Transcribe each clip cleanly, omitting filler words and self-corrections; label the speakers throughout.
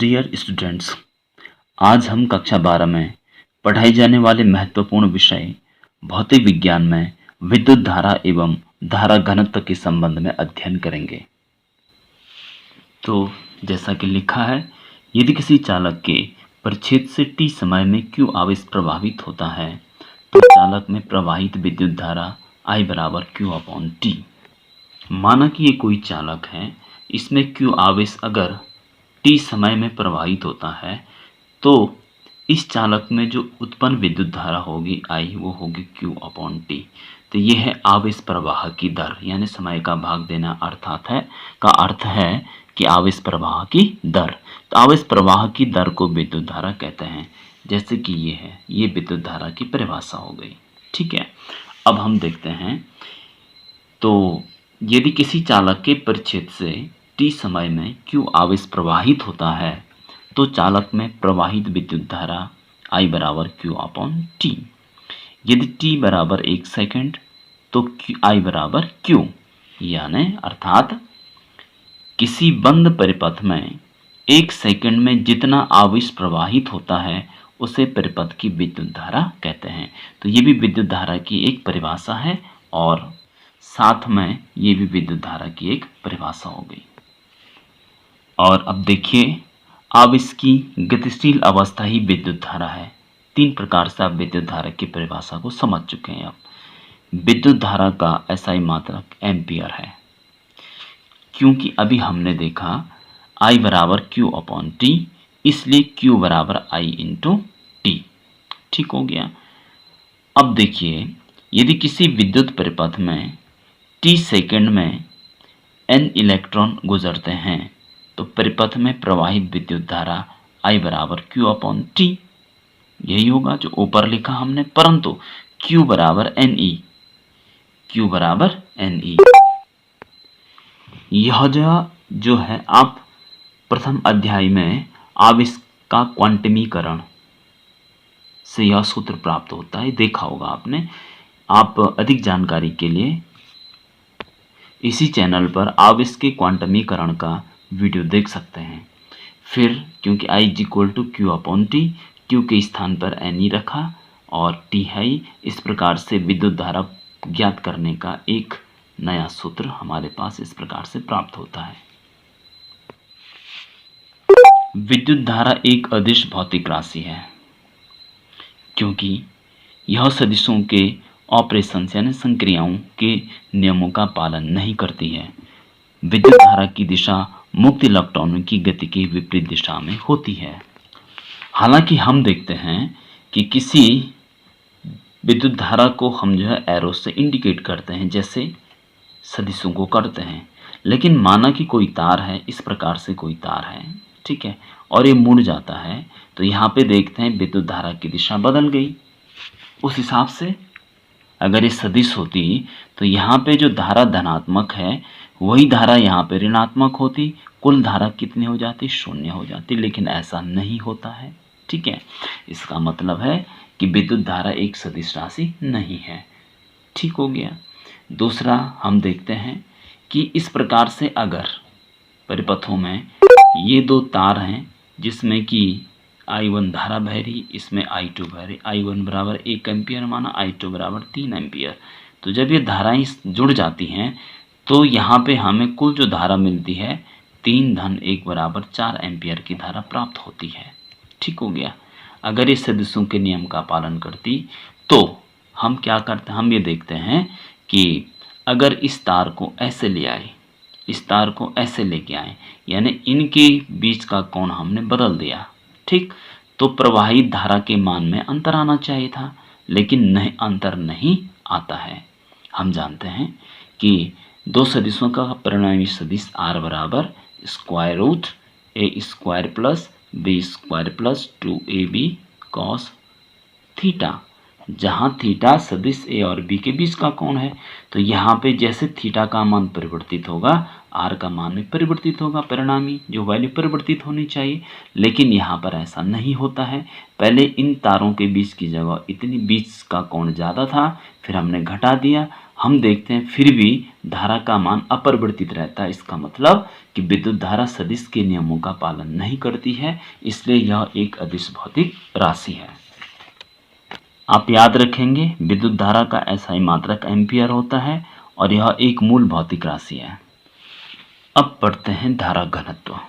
Speaker 1: Dear students, आज हम कक्षा 12 में पढ़ाई जाने वाले महत्वपूर्ण विषय भौतिक विज्ञान में विद्युत धारा एवं धारा घनत्व के संबंध में अध्ययन करेंगे। तो जैसा कि लिखा है, यदि किसी चालक के परिच्छेद से t समय में q आवेश प्रवाहित होता है तो चालक में प्रवाहित विद्युत धारा I बराबर q/t। माना कि ये कोई चालक है, इसमें q आवेश अगर t समय में प्रवाहित होता है तो इस चालक में जो उत्पन्न विद्युत धारा होगी I, वो होगी q/t। तो ये है आवेश प्रवाह की दर, यानी समय का भाग देना का अर्थ है कि आवेश प्रवाह की दर। तो आवेश प्रवाह की दर को विद्युत धारा कहते हैं। जैसे कि ये है, ये विद्युत धारा की परिभाषा हो गई। ठीक है, अब हम देखते हैं। तो यदि किसी चालक के परिच्छेद से t समय में q आवेश प्रवाहित होता है तो चालक में प्रवाहित विद्युत धारा I बराबर q/t। यदि t बराबर 1 सेकंड तो I बराबर q, यानी अर्थात किसी बंद परिपथ में 1 सेकंड में जितना आवेश प्रवाहित होता है उसे परिपथ की विद्युत धारा कहते हैं। तो ये भी विद्युत धारा की एक परिभाषा है और साथ में ये भी विद्युत धारा की एक परिभाषा हो गई। और अब देखिए, आवेश की गतिशील अवस्था ही विद्युत धारा है। 3 प्रकार से आप विद्युत धारा की परिभाषा को समझ चुके हैं। अब विद्युत धारा का SI मात्रक एम्पियर है, क्योंकि अभी हमने देखा I बराबर q/t, इसलिए q बराबर I × t। ठीक हो गया। अब देखिए, यदि किसी विद्युत परिपथ में t सेकंड में n इलेक्ट्रॉन गुजरते हैं तो परिपथ में प्रवाहित विद्युत धारा I बराबर q/t यही होगा जो ऊपर लिखा हमने, परंतु q बराबर ne। यह जो है, आप प्रथम अध्याय में आवेश का क्वांटमीकरण से यह सूत्र प्राप्त होता है, देखा होगा आपने। आप अधिक जानकारी के लिए इसी चैनल पर आवेश के क्वांटमीकरण का वीडियो देख सकते हैं। फिर क्योंकि I = q/t, q के स्थान पर ne रखा और t है, इस प्रकार से विद्युत धारा ज्ञात करने का एक नया सूत्र हमारे पास इस प्रकार से प्राप्त होता है। विद्युत धारा एक अदिश भौतिक राशि है, क्योंकि यह सदिशों के ऑपरेशन यानी संक्रियाओं के नियमों का पालन नहीं करती है। विद्युत धारा की दिशा मुक्त इलेक्ट्रॉनों की गति के विपरीत दिशा में होती है। हालांकि हम देखते हैं कि किसी विद्युत धारा को हम एरो से इंडिकेट करते हैं, जैसे सदिशों को करते हैं। लेकिन माना कि कोई तार है, इस प्रकार से कोई तार है, ठीक है, और ये मुड़ जाता है, तो यहाँ पे देखते हैं विद्युत धारा की दिशा बदल गई। उस हिसाब से अगर ये सदिश होती तो यहाँ पे जो धारा धनात्मक है वही धारा यहाँ पे ऋणात्मक होती, कुल धारा कितनी हो जाती? 0 हो जाती। लेकिन ऐसा नहीं होता है। ठीक है, इसका मतलब है कि विद्युत धारा एक सदिश राशि नहीं है। ठीक हो गया। दूसरा हम देखते हैं कि इस प्रकार से अगर परिपथों में ये 2 तार हैं जिसमें कि I1 धारा बह रही, इसमें I2 बह रही। I1 बराबर 1 एम्पियर माना, I2 बराबर 3 एम्पियर। तो जब ये धाराएं जुड़ जाती हैं तो यहाँ पे हमें कुल जो धारा मिलती है 3-1 बराबर 4 एम्पियर की धारा प्राप्त होती है। ठीक हो गया। अगर ये सदिशों के नियम का पालन करती तो हम क्या करते हैं, हम ये देखते हैं कि अगर इस तार को ऐसे ले आए, इस तार को ऐसे लेके आए, यानी इनके बीच का कोण हमने बदल दिया, ठीक, तो प्रवाहित धारा के मान में अंतर आना चाहिए था, लेकिन नहीं, अंतर नहीं आता है। हम जानते हैं कि 2 सदिशों का परिणामी सदिश r बराबर √a² plus b² plus 2ab cos theta, जहाँ थीटा सदिश a और b के बीच का कोण है। तो यहाँ पे जैसे थीटा का मान परिवर्तित होगा, r का मान भी परिवर्तित होगा, परिणामी जो वैल्यू परिवर्तित होनी चाहिए। लेकिन यहाँ पर ऐसा नहीं होता है। पहले इन तारों के बीच की जगह इतनी बीच का कोण ज़्यादा था, फिर हमने घटा दिया, हम देखते हैं फिर भी धारा का मान अपरिवर्तित रहता है। इसका मतलब कि विद्युत धारा सदिश के नियमों का पालन नहीं करती है, इसलिए यह एक अदिश भौतिक राशि है। आप याद रखेंगे विद्युत धारा का SI मात्रक एम्पियर होता है और यह एक मूल भौतिक राशि है। अब पढ़ते हैं धारा घनत्व।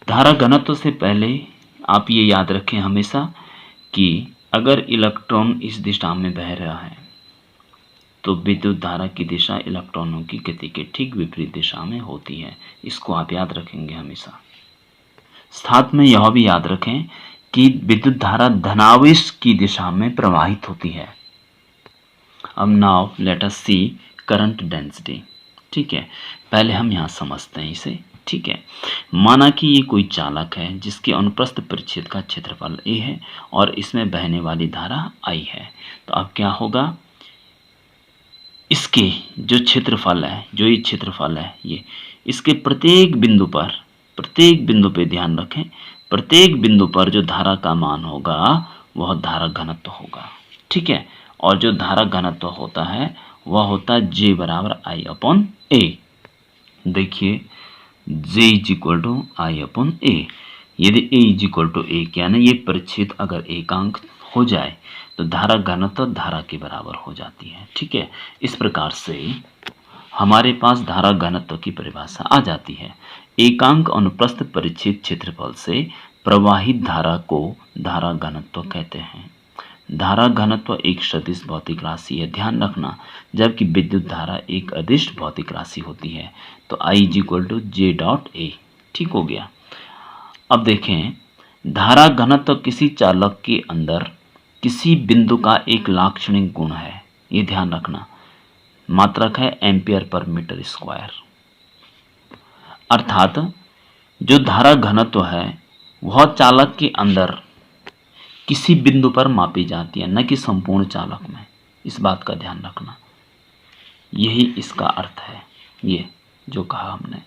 Speaker 1: धारा घनत्व से पहले आप ये याद रखें हमेशा कि अगर इलेक्ट्रॉन इस दिशा में बह रहा है तो विद्युत धारा की दिशा इलेक्ट्रॉनों की गति के ठीक विपरीत दिशा में होती है। इसको आप याद रखेंगे हमेशा। साथ में यह भी याद रखें कि विद्युत धारा धनावेश की दिशा में प्रवाहित होती है। अब नाउ लेट अस सी करंट डेंसिटी। ठीक है, पहले हम यहाँ समझते हैं इसे। ठीक है, माना कि ये कोई चालक है जिसके अनुप्रस्थ परिच्छेद का क्षेत्रफल A है और इसमें बहने वाली धारा I है। तो अब क्या होगा, इसके जो क्षेत्रफल है, जो ये क्षेत्रफल है, ये इसके प्रत्येक बिंदु पे ध्यान रखें, प्रत्येक बिंदु पर जो धारा का मान होगा वह धारा घनत्व होगा। ठीक है, और जो धारा घनत्व होता है वह होता है J बराबर I/A। देखिए J is equal to I/A। यदि A is equal to A क्या ना, ये परिच्छेद अगर एकांक हो जाए तो धारा घनत्व धारा के बराबर हो जाती है। ठीक है, इस प्रकार से हमारे पास धारा घनत्व की परिभाषा आ जाती है। एकांक अनुप्रस्थ परिच्छेद क्षेत्रफल से प्रवाहित धारा को धारा घनत्व कहते हैं। धारा घनत्व एक सदिश भौतिक राशि है, ध्यान रखना, जबकि विद्युत धारा एक अदिश भौतिक राशि होती है। तो I is equal to J.A। ठीक हो गया। अब देखें, धारा घनत्व किसी चालक के अंदर किसी बिंदु का एक लाक्षणिक गुण है, ये ध्यान रखना। मात्रक है एम्पियर पर मीटर स्क्वायर। अर्थात जो धारा घनत्व है वह चालक के अंदर किसी बिंदु पर मापी जाती है, न कि संपूर्ण चालक में। इस बात का ध्यान रखना, यही इसका अर्थ है, ये जो कहा हमने।